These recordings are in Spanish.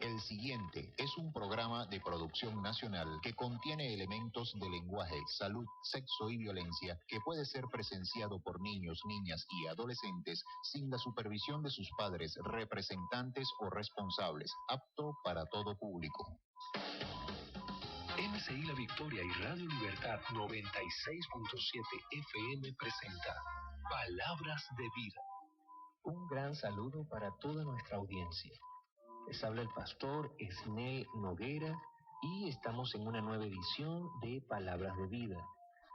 El siguiente es un programa de producción nacional que contiene elementos de lenguaje, salud, sexo y violencia que puede ser presenciado por niños, niñas y adolescentes sin la supervisión de sus padres, representantes o responsables, apto para todo público. MCI La Victoria y Radio Libertad 96.7 FM presenta Palabras de Vida. Un gran saludo para toda nuestra audiencia. Les habla el pastor Esnel Noguera y estamos en una nueva edición de Palabras de Vida.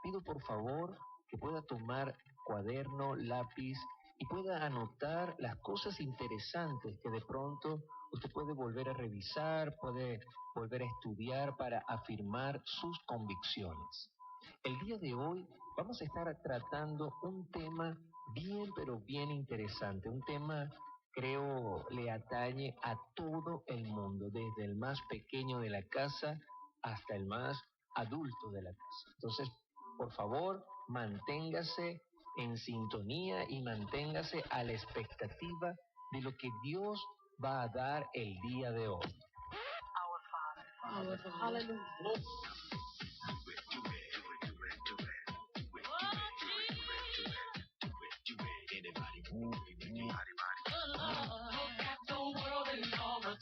Pido por favor que pueda tomar cuaderno, lápiz y pueda anotar las cosas interesantes que de pronto usted puede volver a revisar, puede volver a estudiar para afirmar sus convicciones. El día de hoy vamos a estar tratando un tema bien, pero bien interesante, un tema creo le atañe a todo el mundo, desde el más pequeño de la casa hasta el más adulto de la casa. Entonces, por favor, manténgase en sintonía y manténgase a la expectativa de lo que Dios va a dar el día de hoy. Hallelujah.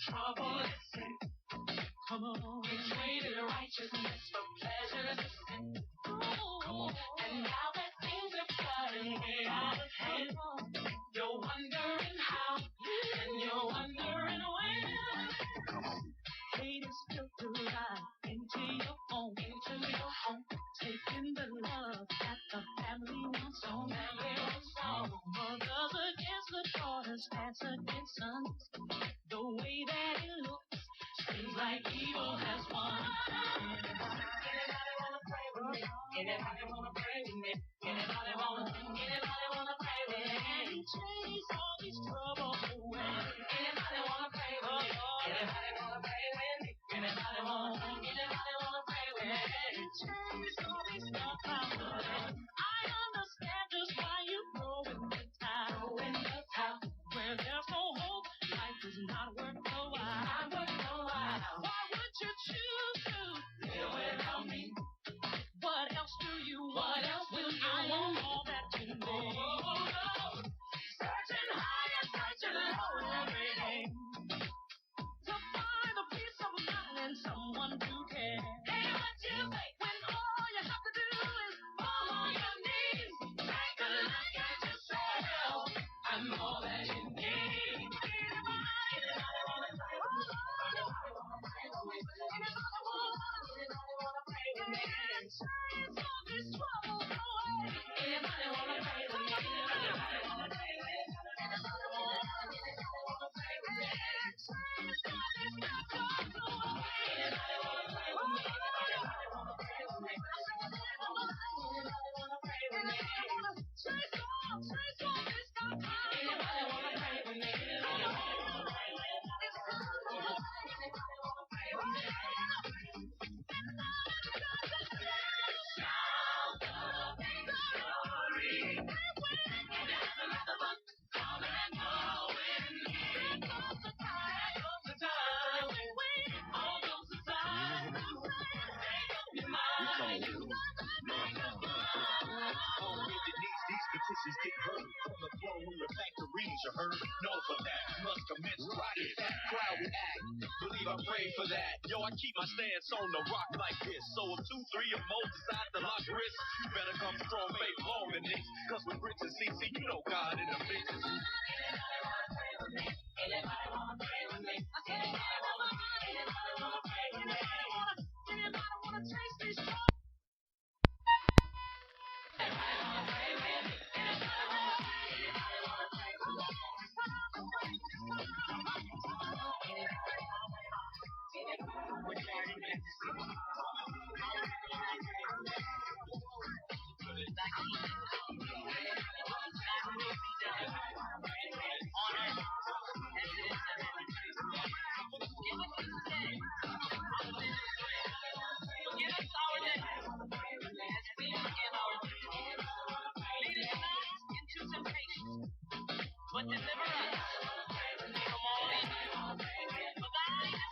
Trouble, come on, we traded righteousness for pleasure. Ooh, and now that things are turning way out of hand, you're wondering how, and you're wondering when. Hate is filtered right into your home, taking the love that the family wants on. Mothers against the daughters, dads against sons. The way that it looks seems like evil has won. Anybody wanna pray with me? Anybody wanna pray with me? Anybody wanna pray with me? Chase all these troubles away. Anybody wanna pray with me? Anybody wanna pray with me? Anybody wanna pray with me? Chase all these stuff away. I understand just why you throw in the towel. Where there's no hope, life is not worth the while. Why would you choose to live without me? What else do you want? What else will you want? All that you need. Searching high and searching low every day to find a peace of mind and someone to care. Hey, what you say when all you have to do is fall on your knees? Take a look at yourself. I'm all that you need. Anybody wanna pray with me? Anybody wanna pray with me? Anybody wanna pray with me? Chase all these troubles away. Anybody wanna pray with me? Anybody wanna pray with me? Anybody wanna pray with me? Chase all these troubles away. Anybody wanna pray with me? Anybody wanna pray with me? Anybody wanna pray with me? Chase all these troubles away. Anybody wanna pray with me? Anybody wanna pray with me? Anybody wanna pray with me? Shout the victory. And that's another book coming and going. Here comes the time when all those aside. Make up your mind. These petitions get heard from the throne room of factories. You heard? No, but that must commence right at that crowd react. Believe I pray for that. Yo, I keep my stance on the rock like this. So if 2, 3 or more decide to lock wrists, you better come strong, faith long than this. Cause with Rich and CC, you know God in the business. Anybody wanna pray with me? Anybody wanna pray with me? Anybody wanna pray with me? Anybody wanna taste these troubles? Anybody wanna pray with me? Anybody wanna pray with me? But deliver us from all evil. For thine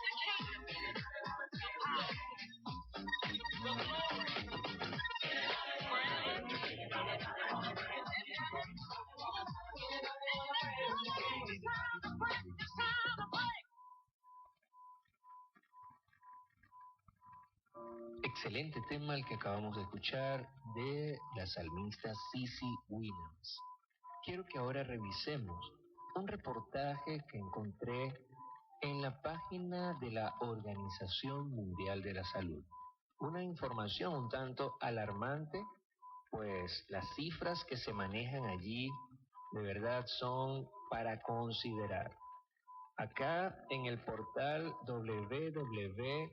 Excelente tema el que acabamos de escuchar de la salmista Cissy Winans. Quiero que ahora revisemos un reportaje que encontré en la página de la Organización Mundial de la Salud. Una información un tanto alarmante, pues las cifras que se manejan allí de verdad son para considerar. Acá en el portal www.who.int,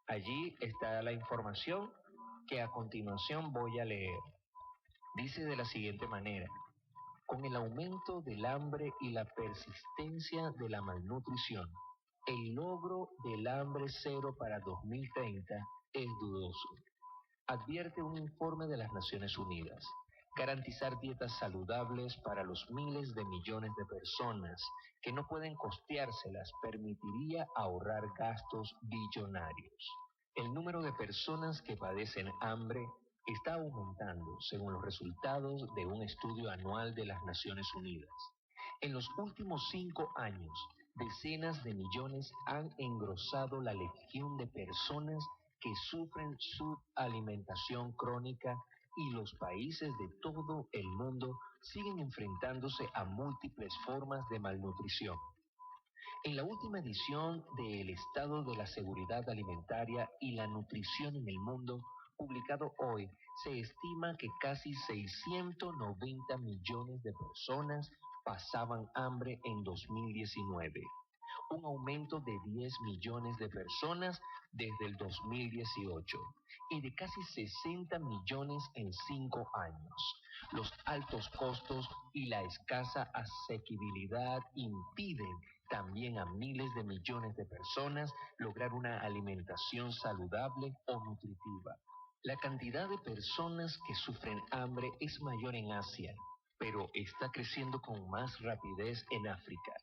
allí está la información que a continuación voy a leer. Dice de la siguiente manera: con el aumento del hambre y la persistencia de la malnutrición, el logro del hambre cero para 2030 es dudoso. Advierte un informe de las Naciones Unidas. Garantizar dietas saludables para los miles de millones de personas que no pueden costeárselas permitiría ahorrar gastos billonarios. El número de personas que padecen hambre está aumentando según los resultados de un estudio anual de las Naciones Unidas. En los últimos 5 años, decenas de millones han engrosado la legión de personas que sufren subalimentación crónica, y los países de todo el mundo siguen enfrentándose a múltiples formas de malnutrición. En la última edición del Estado de la Seguridad Alimentaria y la Nutrición en el Mundo, publicado hoy, se estima que casi 690 millones de personas pasaban hambre en 2019, un aumento de 10 millones de personas desde el 2018 y de casi 60 millones en 5 años. Los altos costos y la escasa asequibilidad impiden también a miles de millones de personas lograr una alimentación saludable o nutritiva. La cantidad de personas que sufren hambre es mayor en Asia, pero está creciendo con más rapidez en África.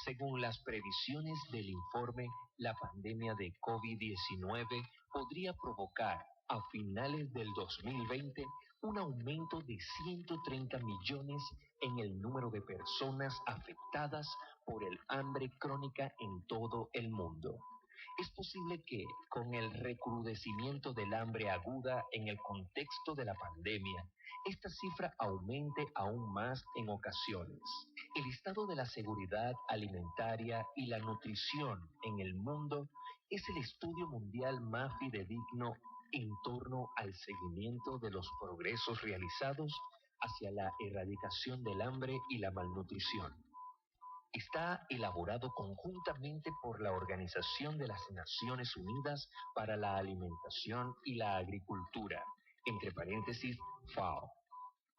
Según las previsiones del informe, la pandemia de COVID-19 podría provocar a finales del 2020 un aumento de 130 millones en el número de personas afectadas por el hambre crónica en todo el mundo. Es posible que, con el recrudecimiento del hambre aguda en el contexto de la pandemia, esta cifra aumente aún más en ocasiones. El estado de la seguridad alimentaria y la nutrición en el mundo es el estudio mundial más fidedigno en torno al seguimiento de los progresos realizados hacia la erradicación del hambre y la malnutrición. Está elaborado conjuntamente por la Organización de las Naciones Unidas para la Alimentación y la Agricultura, entre paréntesis FAO,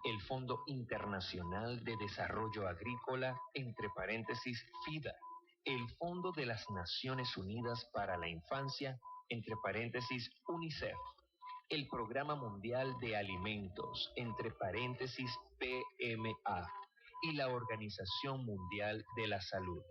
el Fondo Internacional de Desarrollo Agrícola, entre paréntesis FIDA, el Fondo de las Naciones Unidas para la Infancia, entre paréntesis UNICEF, el Programa Mundial de Alimentos, entre paréntesis PMA, y la Organización Mundial de la Salud.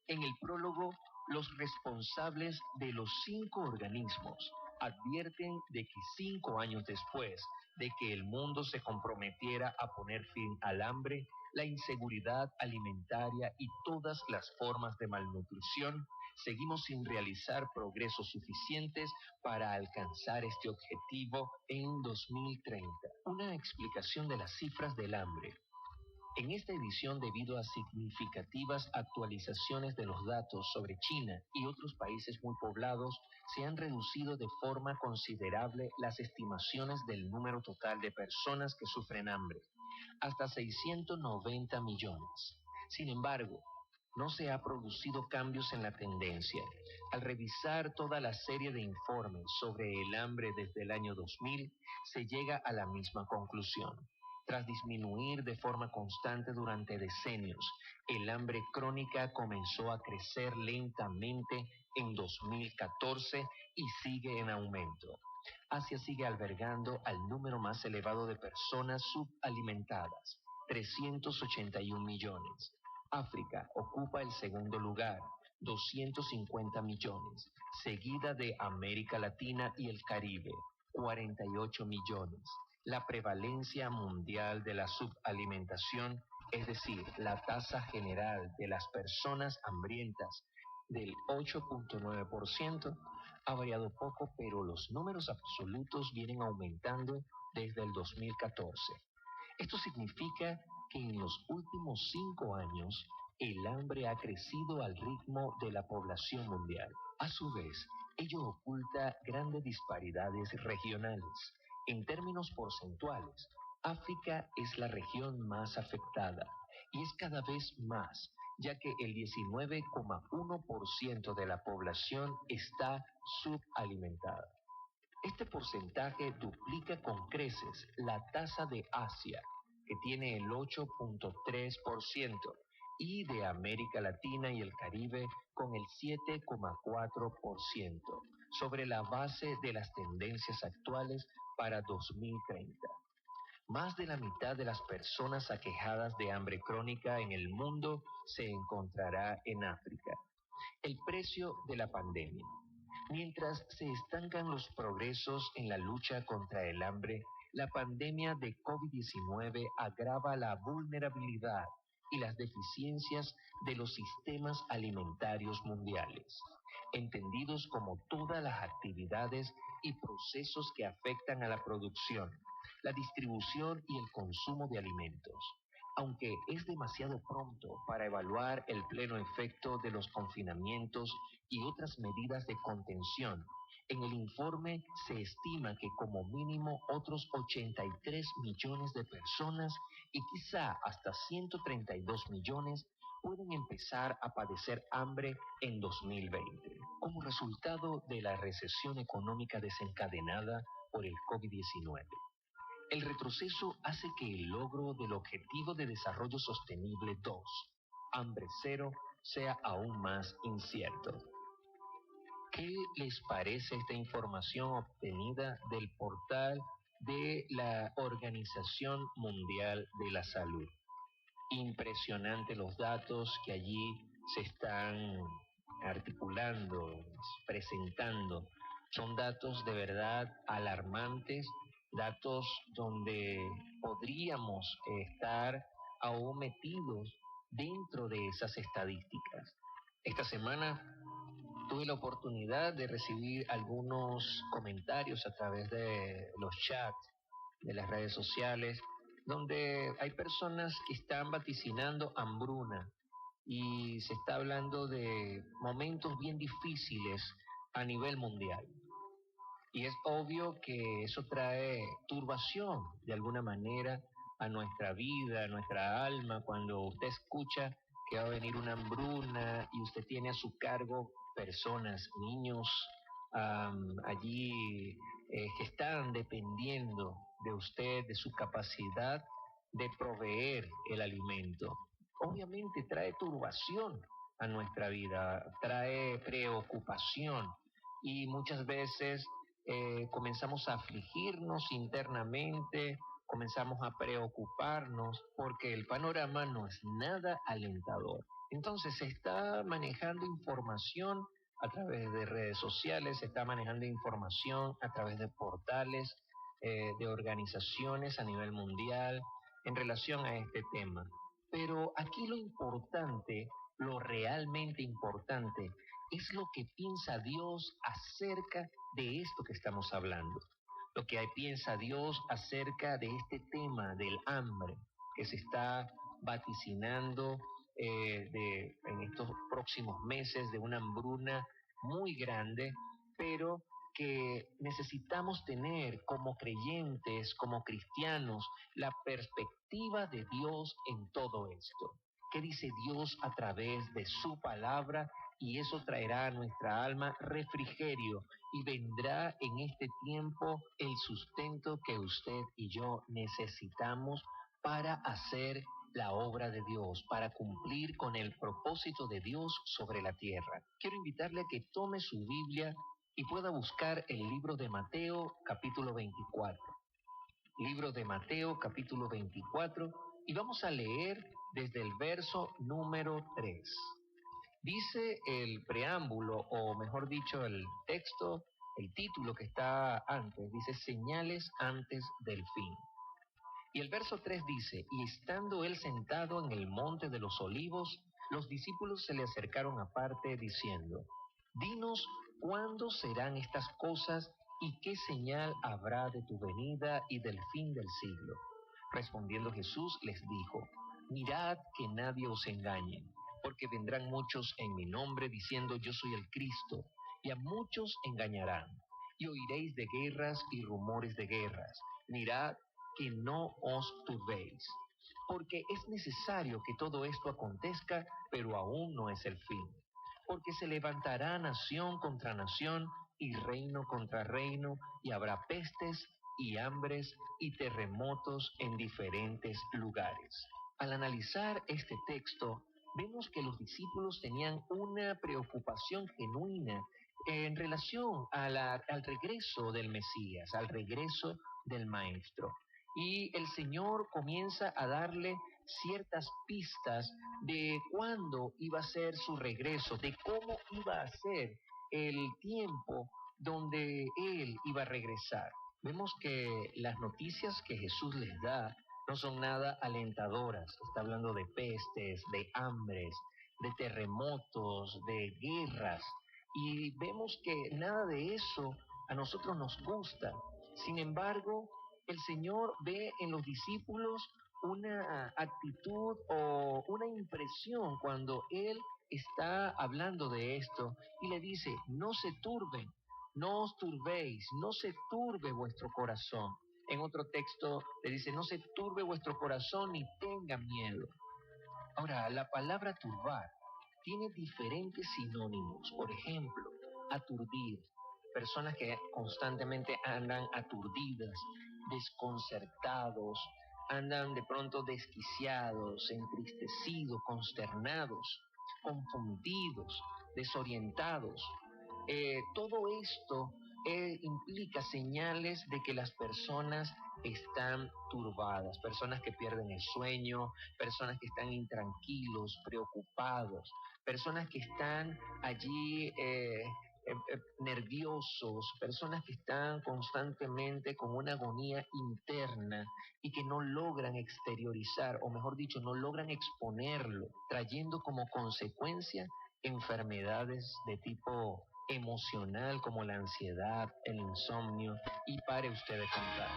En el prólogo, los responsables de los 5 organismos advierten de que 5 años después de que el mundo se comprometiera a poner fin al hambre, la inseguridad alimentaria y todas las formas de malnutrición, seguimos sin realizar progresos suficientes para alcanzar este objetivo en 2030. Una explicación de las cifras del hambre. En esta edición, debido a significativas actualizaciones de los datos sobre China y otros países muy poblados, se han reducido de forma considerable las estimaciones del número total de personas que sufren hambre, hasta 690 millones. Sin embargo, no se ha producido cambios en la tendencia. Al revisar toda la serie de informes sobre el hambre desde el año 2000, se llega a la misma conclusión. Tras disminuir de forma constante durante decenios, el hambre crónica comenzó a crecer lentamente en 2014 y sigue en aumento. Asia sigue albergando al número más elevado de personas subalimentadas, 381 millones. África ocupa el segundo lugar, 250 millones, seguida de América Latina y el Caribe, 48 millones. La prevalencia mundial de la subalimentación es decir, la tasa general de las personas hambrientas del 8.9%, ha variado poco, pero los números absolutos vienen aumentando desde el 2014. Esto significa que en los últimos 5 años el hambre ha crecido al ritmo de la población mundial. A su vez, ello oculta grandes disparidades regionales. En términos porcentuales, África es la región más afectada y es cada vez más, ya que el 19,1% de la población está subalimentada. Este porcentaje duplica con creces la tasa de Asia, que tiene el 8.3%, y de América Latina y el Caribe con el 7,4%, sobre la base de las tendencias actuales para 2030. Más de la mitad de las personas aquejadas de hambre crónica en el mundo se encontrará en África. El precio de la pandemia. Mientras se estancan los progresos en la lucha contra el hambre, la pandemia de COVID-19 agrava la vulnerabilidad y las deficiencias de los sistemas alimentarios mundiales, entendidos como todas las actividades y procesos que afectan a la producción, la distribución y el consumo de alimentos. Aunque es demasiado pronto para evaluar el pleno efecto de los confinamientos y otras medidas de contención, en el informe se estima que como mínimo otros 83 millones de personas y quizá hasta 132 millones pueden empezar a padecer hambre en 2020, como resultado de la recesión económica desencadenada por el COVID-19. El retroceso hace que el logro del Objetivo de Desarrollo Sostenible 2, hambre cero, sea aún más incierto. ¿Qué les parece esta información obtenida del portal de la Organización Mundial de la Salud? Impresionante los datos que allí se están articulando, presentando. Son datos de verdad alarmantes, datos donde podríamos estar aún metidos dentro de esas estadísticas. Esta semana tuve la oportunidad de recibir algunos comentarios a través de los chats de las redes sociales, donde hay personas que están vaticinando hambruna y se está hablando de momentos bien difíciles a nivel mundial. Y es obvio que eso trae turbación de alguna manera a nuestra vida, a nuestra alma, cuando usted escucha que va a venir una hambruna y usted tiene a su cargo personas, niños, allí que están dependiendo de usted, de su capacidad de proveer el alimento. Obviamente trae turbación a nuestra vida, trae preocupación y muchas veces comenzamos a afligirnos internamente, comenzamos a preocuparnos porque el panorama no es nada alentador. Entonces se está manejando información a través de redes sociales, se está manejando información a través de portales, de organizaciones a nivel mundial en relación a este tema. Pero aquí lo importante, lo realmente importante, es lo que piensa Dios acerca de esto que estamos hablando. Lo que piensa Dios acerca de este tema del hambre que se está vaticinando en estos próximos meses, de una hambruna muy grande, pero que necesitamos tener como creyentes, como cristianos, la perspectiva de Dios en todo esto. ¿Qué dice Dios a través de su palabra? Y eso traerá a nuestra alma refrigerio y vendrá en este tiempo el sustento que usted y yo necesitamos para hacer la obra de Dios, para cumplir con el propósito de Dios sobre la tierra. Quiero invitarle a que tome su Biblia y pueda buscar el libro de Mateo, capítulo 24. Libro de Mateo, capítulo 24, y vamos a leer desde el verso número 3. Dice el preámbulo, o mejor dicho, el texto, el título que está antes, dice señales antes del fin. Y el verso 3 dice, y estando él sentado en el monte de los olivos, los discípulos se le acercaron aparte diciendo, dinos cuándo serán estas cosas y qué señal habrá de tu venida y del fin del siglo. Respondiendo Jesús les dijo, mirad que nadie os engañe, porque vendrán muchos en mi nombre diciendo yo soy el Cristo, y a muchos engañarán, y oiréis de guerras y rumores de guerras. Mirad que no os turbéis, porque es necesario que todo esto acontezca, pero aún no es el fin. Porque se levantará nación contra nación y reino contra reino, y habrá pestes y hambres y terremotos en diferentes lugares. Al analizar este texto, vemos que los discípulos tenían una preocupación genuina en relación al regreso del Mesías, al regreso del Maestro. Y el Señor comienza a darle ciertas pistas de cuándo iba a ser su regreso, de cómo iba a ser el tiempo donde Él iba a regresar. Vemos que las noticias que Jesús les da no son nada alentadoras. Está hablando de pestes, de hambres, de terremotos, de guerras. Y vemos que nada de eso a nosotros nos gusta. Sin embargo, el Señor ve en los discípulos una actitud o una impresión cuando Él está hablando de esto y le dice, no se turben, no os turbéis, no se turbe vuestro corazón. En otro texto le dice, no se turbe vuestro corazón ni tenga miedo. Ahora, la palabra turbar tiene diferentes sinónimos. Por ejemplo, aturdir. Personas que constantemente andan aturdidas, desconcertados, andan de pronto desquiciados, entristecidos, consternados, confundidos, desorientados. Todo esto implica señales de que las personas están turbadas, personas que pierden el sueño, personas que están intranquilos, preocupados, personas que están allí nerviosos, personas que están constantemente con una agonía interna y que no logran exteriorizar, o mejor dicho, no logran exponerlo, trayendo como consecuencia enfermedades de tipo emocional como la ansiedad, el insomnio, y pare usted de contar.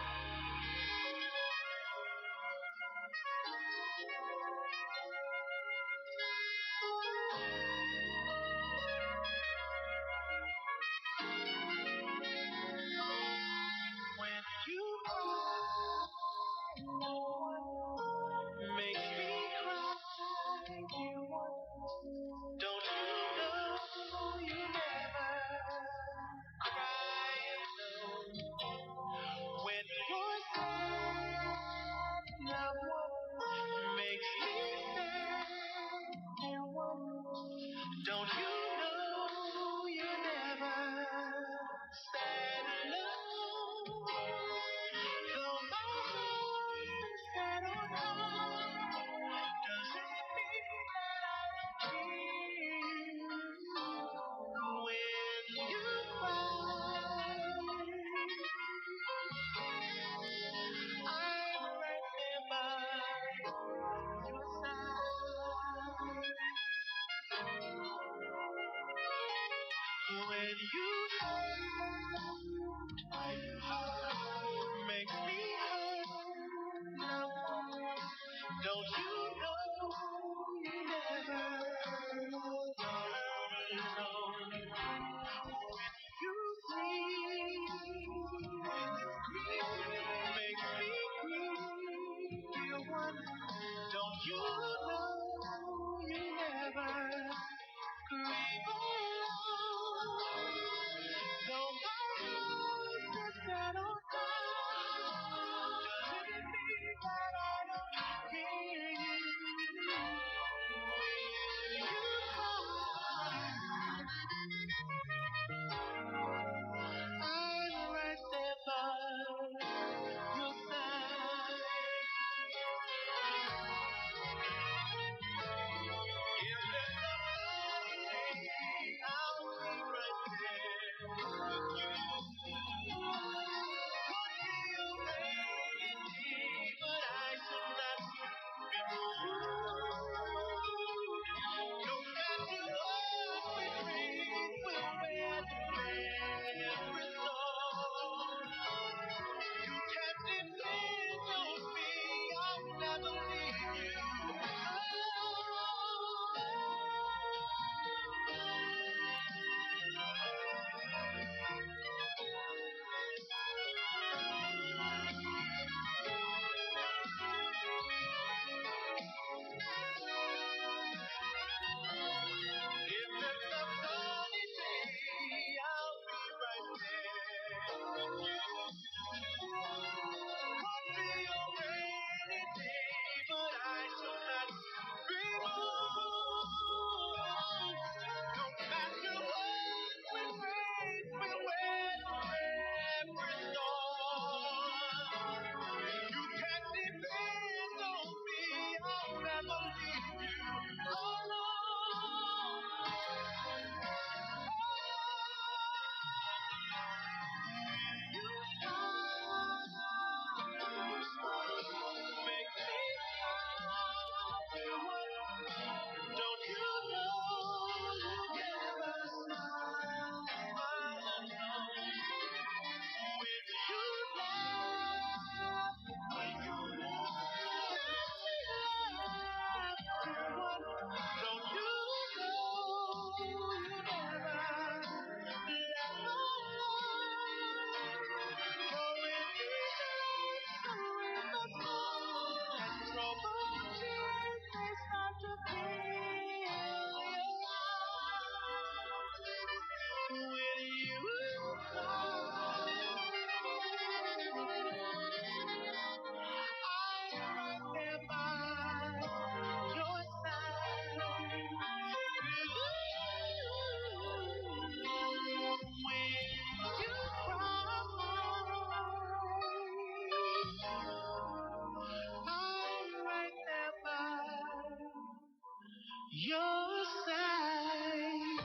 your side.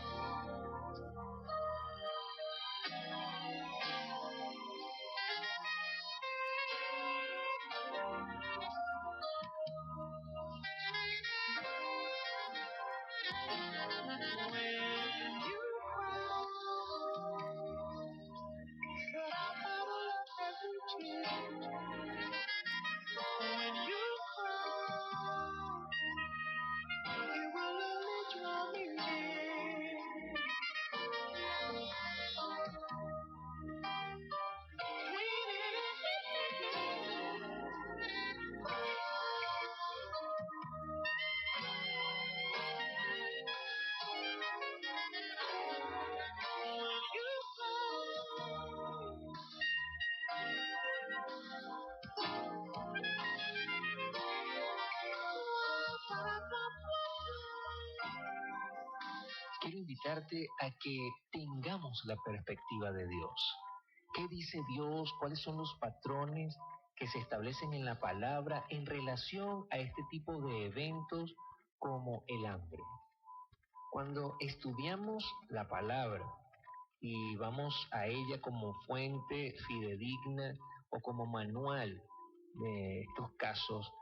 When you cry, you will only draw me near. Quiero invitarte a que tengamos la perspectiva de Dios. ¿Qué dice Dios? ¿Cuáles son los patrones que se establecen en la palabra en relación a este tipo de eventos como el hambre? Cuando estudiamos la palabra y vamos a ella como fuente fidedigna o como manual de estos casos,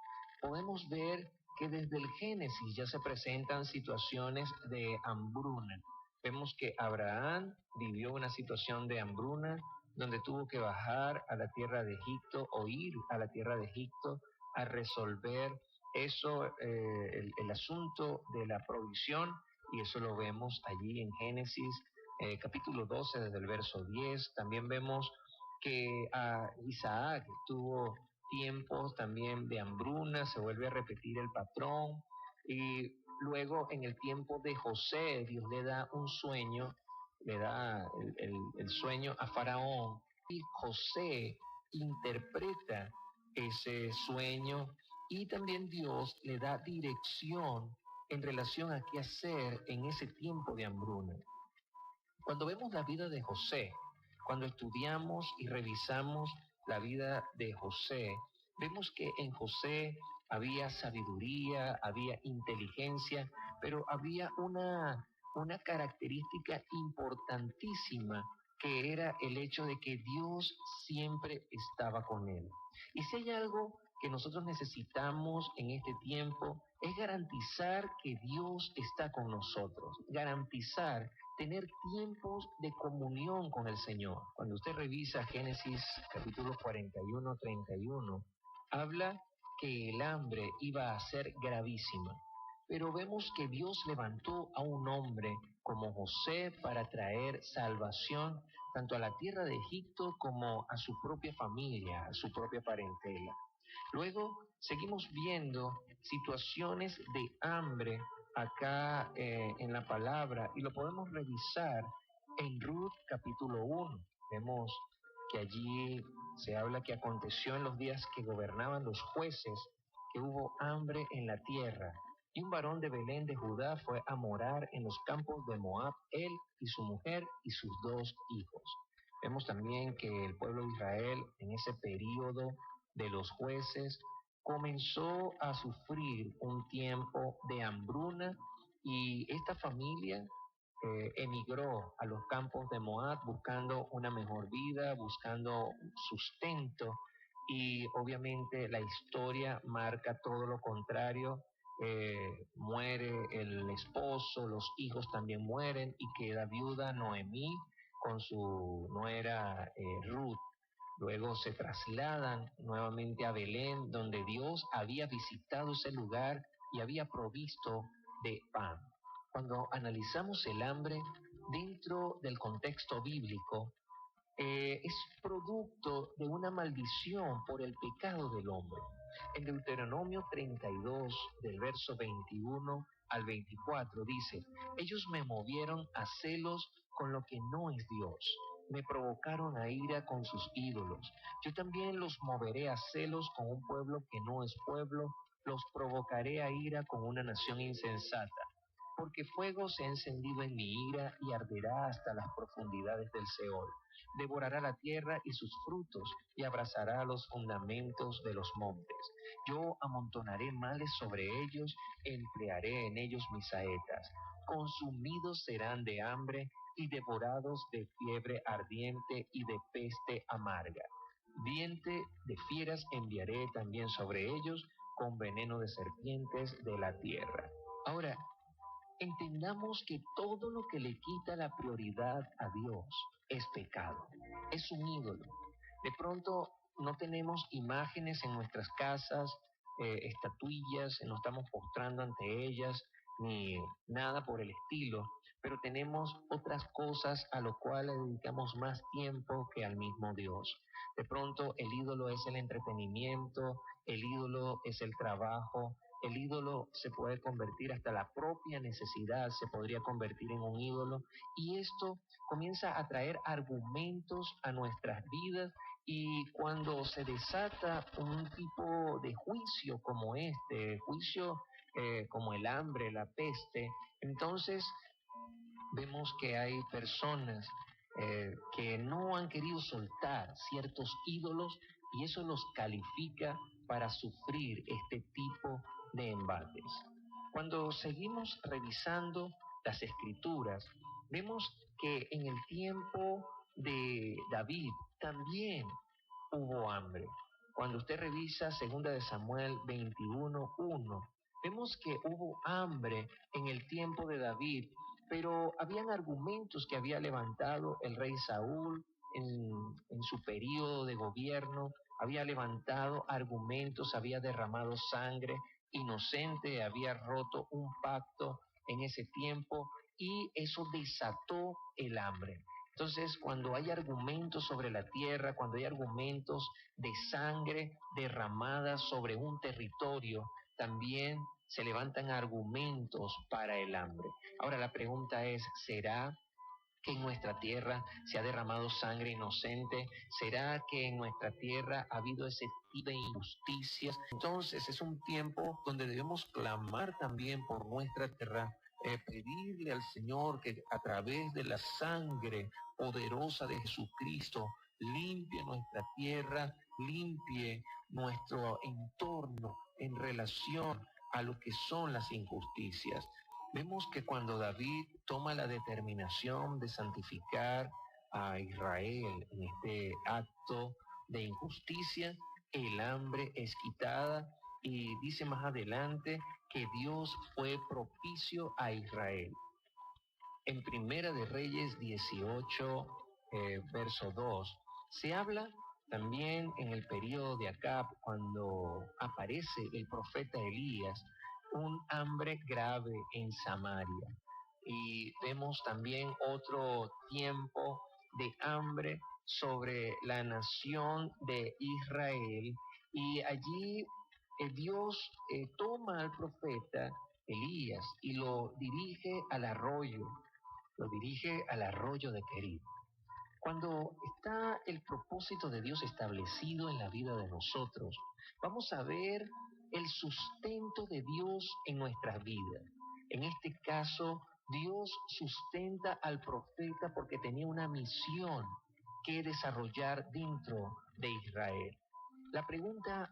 podemos ver que desde el Génesis ya se presentan situaciones de hambruna. Vemos que Abraham vivió una situación de hambruna donde tuvo que bajar a la tierra de Egipto o ir a la tierra de Egipto a resolver eso, el asunto de la provisión, y eso lo vemos allí en Génesis capítulo 12 desde el verso 10. También vemos que Isaac tuvo tiempos también de hambruna, se vuelve a repetir el patrón, y luego en el tiempo de José Dios le da un sueño, le da el sueño a Faraón, y José interpreta ese sueño, y también Dios le da dirección en relación a qué hacer en ese tiempo de hambruna. Cuando vemos la vida de José, cuando estudiamos y revisamos la vida de José, vemos que en José había sabiduría, había inteligencia, pero había una característica importantísima, que era el hecho de que Dios siempre estaba con él. Y si hay algo que nosotros necesitamos en este tiempo, es garantizar que Dios está con nosotros, garantizar tener tiempos de comunión con el Señor. Cuando usted revisa Génesis capítulo 41, 31, habla que el hambre iba a ser gravísima, pero vemos que Dios levantó a un hombre como José para traer salvación tanto a la tierra de Egipto como a su propia familia, a su propia parentela. Luego seguimos viendo situaciones de hambre acá en la palabra, y lo podemos revisar en Ruth capítulo 1. Vemos que allí se habla que aconteció en los días que gobernaban los jueces que hubo hambre en la tierra, y un varón de Belén de Judá fue a morar en los campos de Moab, él y su mujer y sus 2 hijos. Vemos también que el pueblo de Israel en ese periodo de los jueces comenzó a sufrir un tiempo de hambruna, y esta familia emigró a los campos de Moab buscando una mejor vida, buscando sustento, y obviamente la historia marca todo lo contrario. Muere el esposo, los hijos también mueren, y queda viuda Noemí con su nuera Ruth. Luego se trasladan nuevamente a Belén, donde Dios había visitado ese lugar y había provisto de pan. Cuando analizamos el hambre dentro del contexto bíblico, es producto de una maldición por el pecado del hombre. En Deuteronomio 32, del verso 21 al 24, dice: ellos me movieron a celos con lo que no es Dios, me provocaron a ira con sus ídolos. Yo también los moveré a celos con un pueblo que no es pueblo, los provocaré a ira con una nación insensata. porque fuego se ha encendido en mi ira y arderá hasta las profundidades del Seol. Devorará la tierra y sus frutos y abrazará los fundamentos de los montes. Yo amontonaré males sobre ellos, emplearé en ellos mis saetas. Consumidos serán de hambre y devorados de fiebre ardiente y de peste amarga. Diente de fieras enviaré también sobre ellos, con veneno de serpientes de la tierra. Ahora, entendamos que todo lo que le quita la prioridad a Dios es pecado, es un ídolo. De pronto no tenemos imágenes en nuestras casas, estatuillas, no estamos postrando ante ellas, ni nada por el estilo, pero tenemos otras cosas a lo cual le dedicamos más tiempo que al mismo Dios. De pronto el ídolo es el entretenimiento, el ídolo es el trabajo, el ídolo se puede convertir hasta la propia necesidad, se podría convertir en un ídolo, y esto comienza a traer argumentos a nuestras vidas, y cuando se desata un tipo de juicio como este, juicio como el hambre, la peste, entonces vemos que hay personas que no han querido soltar ciertos ídolos y eso los califica para sufrir este tipo de embates. Cuando seguimos revisando las escrituras, vemos que en el tiempo de David también hubo hambre. Cuando usted revisa 2 de Samuel 21:1, vemos que hubo hambre en el tiempo de David, pero habían argumentos que había levantado el rey Saúl en su periodo de gobierno, había levantado argumentos, había derramado sangre inocente, había roto un pacto en ese tiempo y eso desató el hambre. Entonces, cuando hay argumentos sobre la tierra, cuando hay argumentos de sangre derramada sobre un territorio, también se levantan argumentos para el hambre. Ahora la pregunta es, ¿será que en nuestra tierra se ha derramado sangre inocente? ¿Será que en nuestra tierra ha habido ese tipo de injusticias? Entonces es un tiempo donde debemos clamar también por nuestra tierra, pedirle al Señor que a través de la sangre poderosa de Jesucristo limpie nuestra tierra, limpie nuestro entorno en relación a lo que son las injusticias. Vemos que cuando David toma la determinación de santificar a Israel en este acto de injusticia, el hambre es quitada y dice más adelante que Dios fue propicio a Israel. En Primera de Reyes 18, verso 2, se habla también en el periodo de Acab, cuando aparece el profeta Elías, un hambre grave en Samaria. Y vemos también otro tiempo de hambre sobre la nación de Israel. Y allí Dios toma al profeta Elías y lo dirige al arroyo de Querit. Cuando está el propósito de Dios establecido en la vida de nosotros, vamos a ver el sustento de Dios en nuestras vidas. En este caso, Dios sustenta al profeta porque tenía una misión que desarrollar dentro de Israel. La pregunta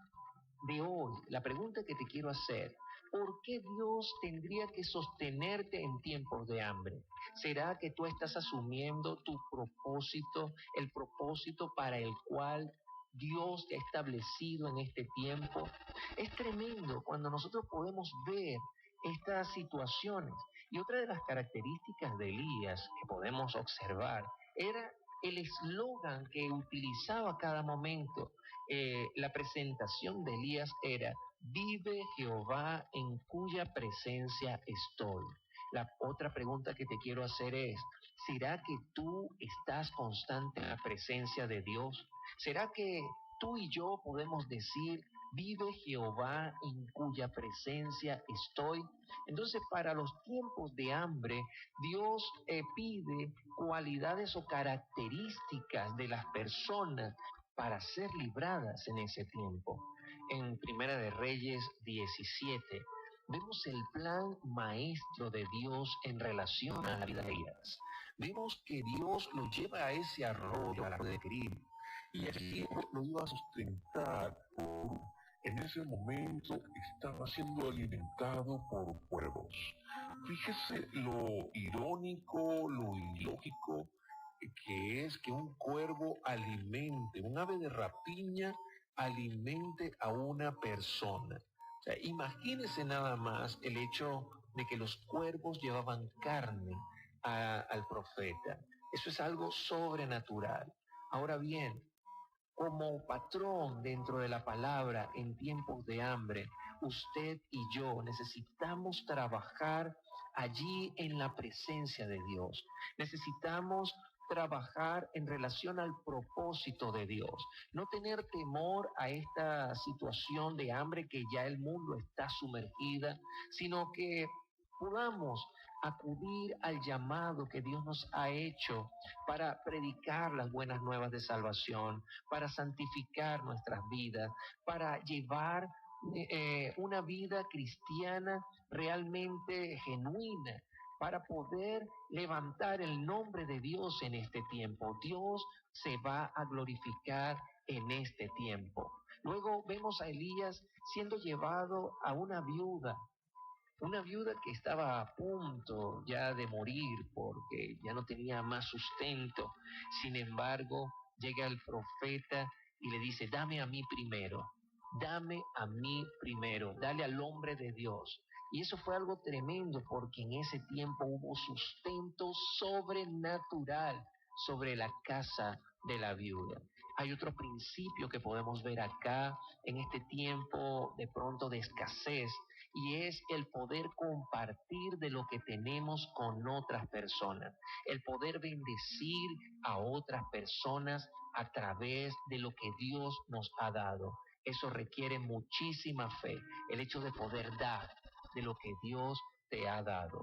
de hoy, la pregunta que te quiero hacer: ¿por qué Dios tendría que sostenerte en tiempos de hambre? ¿Será que tú estás asumiendo tu propósito, el propósito para el cual Dios te ha establecido en este tiempo? Es tremendo cuando nosotros podemos ver estas situaciones. Y otra de las características de Elías que podemos observar era el eslogan que utilizaba cada momento. La presentación de Elías era: vive Jehová en cuya presencia estoy. La otra pregunta que te quiero hacer es: ¿será que tú estás constante en la presencia de Dios? ¿Será que tú y yo podemos decir: vive Jehová en cuya presencia estoy? Entonces, para los tiempos de hambre, Dios pide cualidades o características de las personas para ser libradas en ese tiempo. En Primera de Reyes 17, vemos el plan maestro de Dios en relación a la vida de Elías. Vemos que Dios lo lleva a ese arroyo, al arroyo de Querib, y allí lo iba a sustentar. En ese momento estaba siendo alimentado por cuervos. Fíjese lo irónico, lo ilógico que es que un cuervo alimente, un ave de rapiña alimente a una persona. O sea, imagínese nada más el hecho de que los cuervos llevaban carne al profeta. Eso es algo sobrenatural. Ahora bien, como patrón dentro de la palabra en tiempos de hambre, usted y yo necesitamos trabajar allí en la presencia de Dios. Necesitamos trabajar en relación al propósito de Dios. No tener temor a esta situación de hambre que ya el mundo está sumergida, sino que podamos acudir al llamado que Dios nos ha hecho para predicar las buenas nuevas de salvación, para santificar nuestras vidas, para llevar una vida cristiana realmente genuina, para poder levantar el nombre de Dios en este tiempo. Dios se va a glorificar en este tiempo. Luego vemos a Elías siendo llevado a una viuda que estaba a punto ya de morir porque ya no tenía más sustento. Sin embargo, llega el profeta y le dice, dame a mí primero, dale al hombre de Dios. Y eso fue algo tremendo porque en ese tiempo hubo sustento sobrenatural sobre la casa de la viuda. Hay otro principio que podemos ver acá en este tiempo de pronto de escasez, y es el poder compartir de lo que tenemos con otras personas, el poder bendecir a otras personas a través de lo que Dios nos ha dado. Eso requiere muchísima fe, el hecho de poder dar de lo que Dios te ha dado.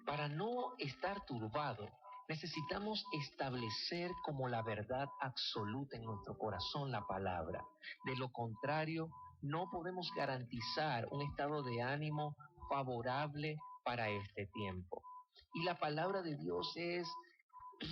Para no estar turbado, necesitamos establecer como la verdad absoluta en nuestro corazón la palabra. De lo contrario, no podemos garantizar un estado de ánimo favorable para este tiempo. Y la palabra de Dios es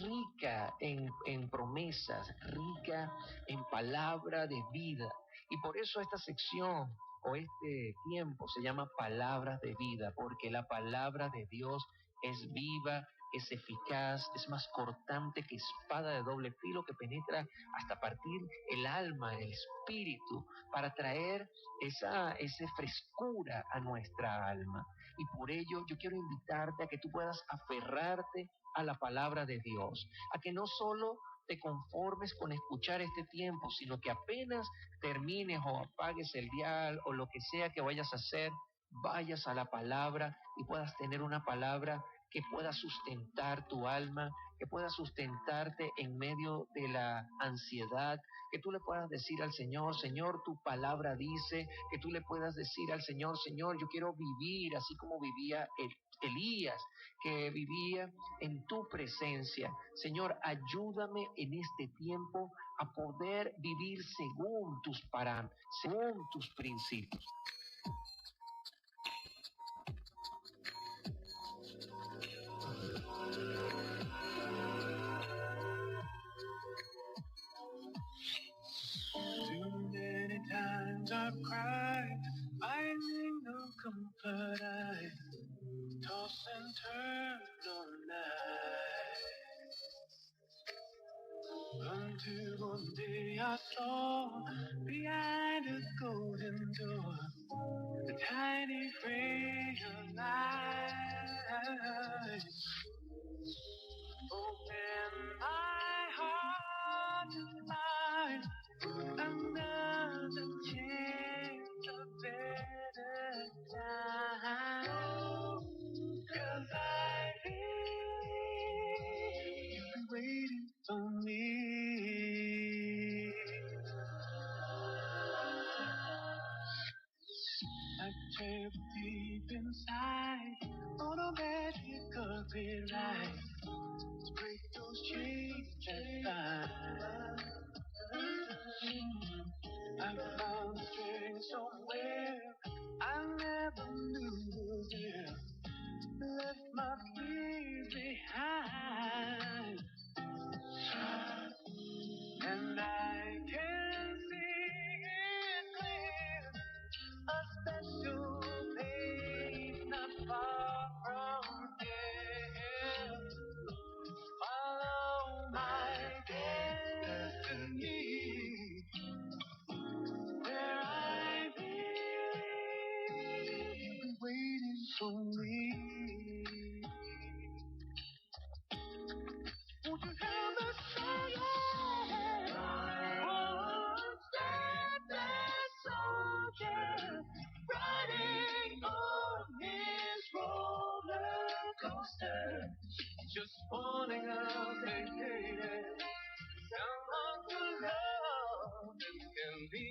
rica en promesas, rica en palabra de vida. Y por eso esta sección o este tiempo se llama palabras de vida, porque la palabra de Dios es viva, es eficaz, es más cortante que espada de doble filo que penetra hasta partir el alma, el espíritu, para traer esa frescura a nuestra alma. Y por ello yo quiero invitarte a que tú puedas aferrarte a la palabra de Dios, a que no solo te conformes con escuchar este tiempo, sino que apenas termines o apagues el dial o lo que sea que vayas a hacer, vayas a la palabra y puedas tener una palabra que pueda sustentar tu alma, que pueda sustentarte en medio de la ansiedad, que tú le puedas decir al Señor, Señor, tu palabra dice, que tú le puedas decir al Señor, Señor, yo quiero vivir así como vivía Elías, que vivía en tu presencia. Señor, ayúdame en este tiempo a poder vivir según tus parámetros, según tus principios. Too many times I've cried, finding no comfort. I toss and turn all night. Until one day I saw behind a golden door a tiny ray of light. Open my heart to find another chance, a better time. 'Cause I believe you've been waiting for me. I tear deep inside on a magic carpet ride. Let's break those chains and bind. I found strength somewhere I never for me. Won't you help me say yeah? One steadfast soldier riding on his roller coaster, just wanting out vacated. Someone to love can be.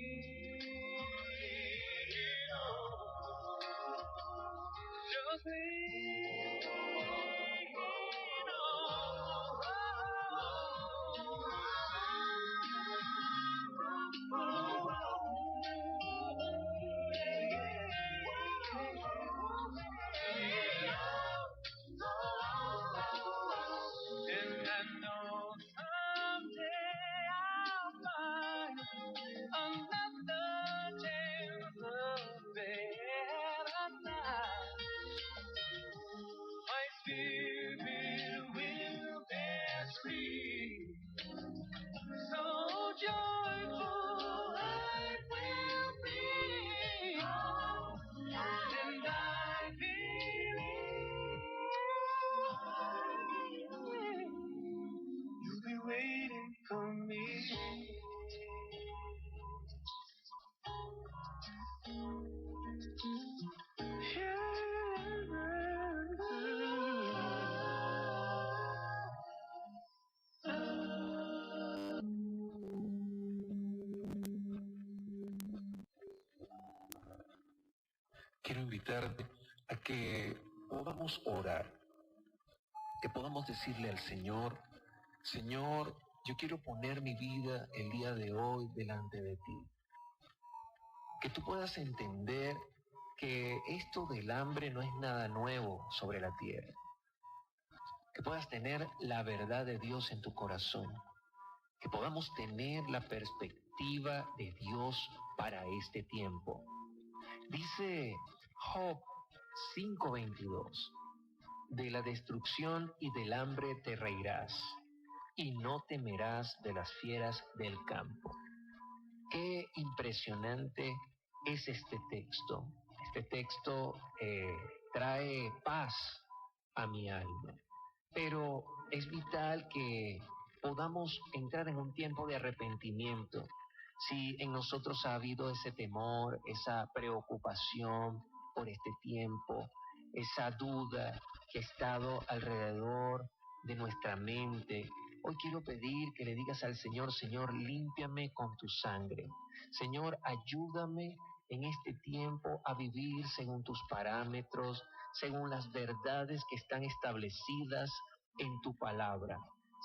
Just lean and I know someday I'll find another chance of better life. My spirit will dance free, so joyful I will be, and I believe you'll be waiting for me. Quiero invitarte a que podamos orar, que podamos decirle al Señor, Señor, yo quiero poner mi vida el día de hoy delante de ti. Que tú puedas entender que esto del hambre no es nada nuevo sobre la tierra. Que puedas tener la verdad de Dios en tu corazón. Que podamos tener la perspectiva de Dios para este tiempo. Dice Job 5:22, de la destrucción y del hambre te reirás, y no temerás de las fieras del campo. Qué impresionante es este texto. Este texto trae paz a mi alma, pero es vital que podamos entrar en un tiempo de arrepentimiento. Si en nosotros ha habido ese temor, esa preocupación por este tiempo, esa duda que ha estado alrededor de nuestra mente, hoy quiero pedir que le digas al Señor, Señor, límpiame con tu sangre. Señor, ayúdame en este tiempo a vivir según tus parámetros, según las verdades que están establecidas en tu palabra.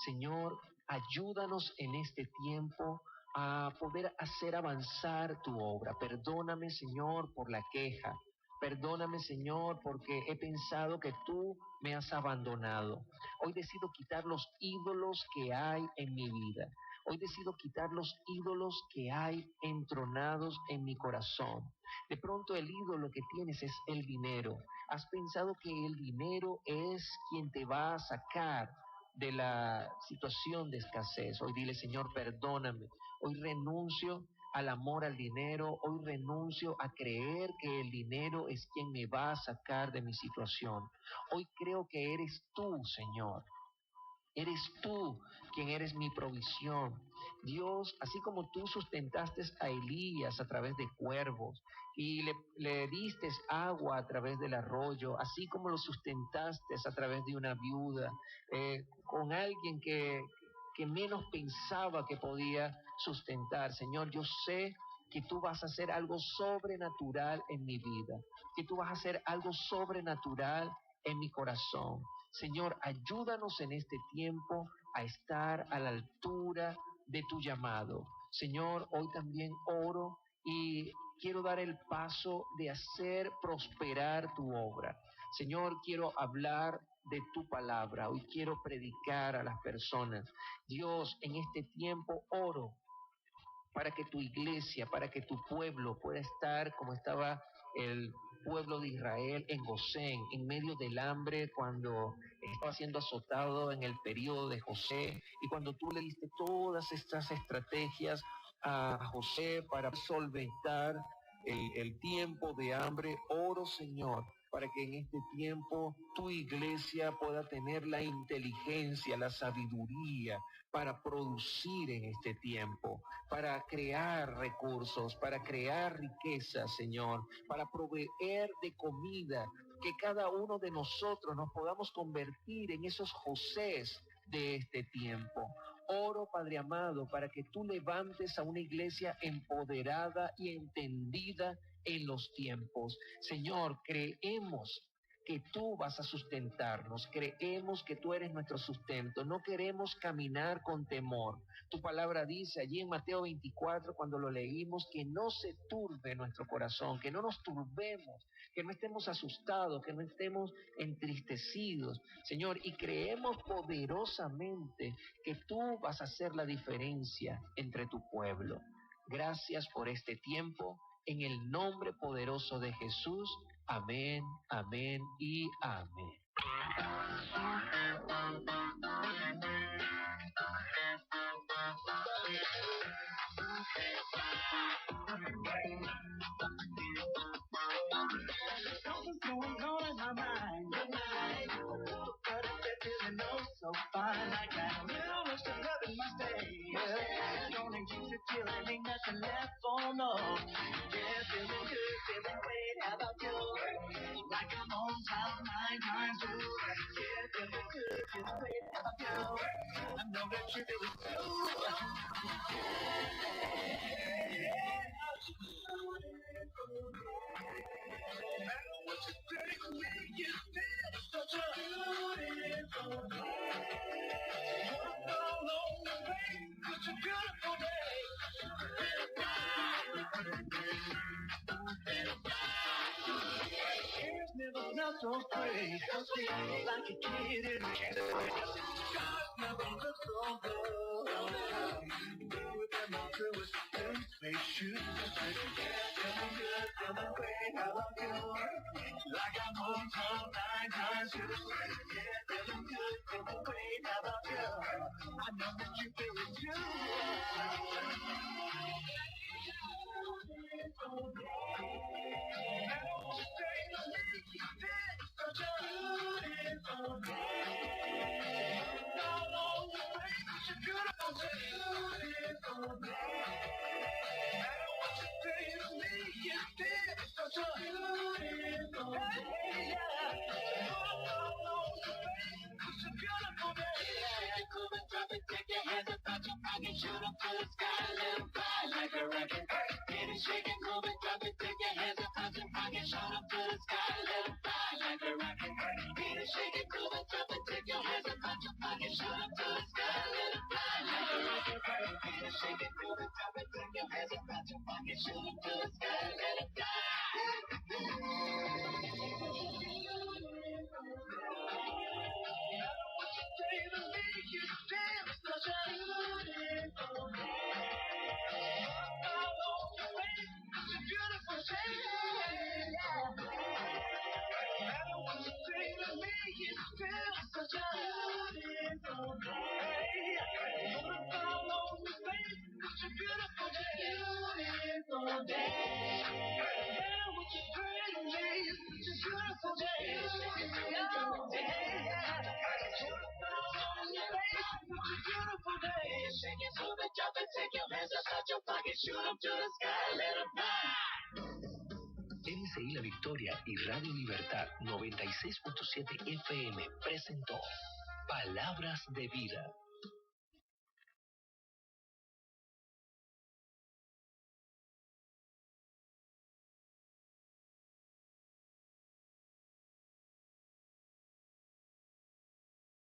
Señor, ayúdanos en este tiempo a poder hacer avanzar tu obra. Perdóname, Señor, por la queja. Perdóname, Señor, porque he pensado que tú me has abandonado. Hoy decido quitar los ídolos que hay en mi vida. Hoy decido quitar los ídolos que hay entronados en mi corazón. De pronto el ídolo que tienes es el dinero. Has pensado que el dinero es quien te va a sacar de la situación de escasez. Hoy dile, Señor, perdóname. Hoy renuncio al amor al dinero. Hoy renuncio a creer que el dinero es quien me va a sacar de mi situación. Hoy creo que eres tú, Señor. Eres tú quien eres mi provisión. Dios, así como tú sustentaste a Elías a través de cuervos y le diste agua a través del arroyo, así como lo sustentaste a través de una viuda, con alguien que menos pensaba que podía sustentar. Señor, yo sé que tú vas a hacer algo sobrenatural en mi vida, que tú vas a hacer algo sobrenatural en mi corazón. Señor, ayúdanos en este tiempo a estar a la altura de tu llamado. Señor, hoy también oro y quiero dar el paso de hacer prosperar tu obra. Señor, quiero hablar de tu palabra. Hoy quiero predicar a las personas. Dios, en este tiempo oro para que tu iglesia, para que tu pueblo pueda estar como estaba el pueblo de Israel en Gosén, en medio del hambre, cuando estaba siendo azotado en el periodo de José, y cuando tú le diste todas estas estrategias a José para solventar el tiempo de hambre. Oro, Señor, para que en este tiempo tu iglesia pueda tener la inteligencia, la sabiduría para producir en este tiempo, para crear recursos, para crear riqueza, Señor, para proveer de comida, que cada uno de nosotros nos podamos convertir en esos Josés de este tiempo. Oro, Padre amado, para que tú levantes a una iglesia empoderada y entendida en los tiempos. Señor, creemos que tú vas a sustentarnos, creemos que tú eres nuestro sustento, no queremos caminar con temor. Tu palabra dice allí en Mateo 24, cuando lo leímos, que no se turbe nuestro corazón, que no nos turbemos, que no estemos asustados, que no estemos entristecidos, Señor, y creemos poderosamente que tú vas a hacer la diferencia entre tu pueblo. Gracias por este tiempo, en el nombre poderoso de Jesús. Amén, amén y amén. Something's going on in my mind. But it's feeling oh so fine. I got a little rush of love in my stay. Gonna use it till there ain't nothing left for more. Yeah, feeling good, feeling great. How about you? Like I'm on top 9 times through. Yeah, feeling good, feeling great. How about you? I know that you feel it too. Not so great, like a kid in a candy place. God never looked so good. With my truest space shoes. Feeling good, feeling great. How about you? Like I'm on top 9 times through. Yeah, feeling good, feeling great. How about you? I know that you feel it too. Shoot up to the sky, let 'em fly like a rocket. Get it, shake it, move it, drop it, take your hands up, touch it, pocket. Shoot up to the sky, let 'em fly like a rocket. Get it, shake it, move it, drop it, take your hands up, touch your pocket. Shoot up to the sky, let 'em fly like a rocket. Get it, shake it, move it, drop it, take your hands up, touch your pocket. Shoot up to the sky, let 'em fly. MCI La Victoria y Radio Libertad 96.7 FM presentó Palabras de Vida.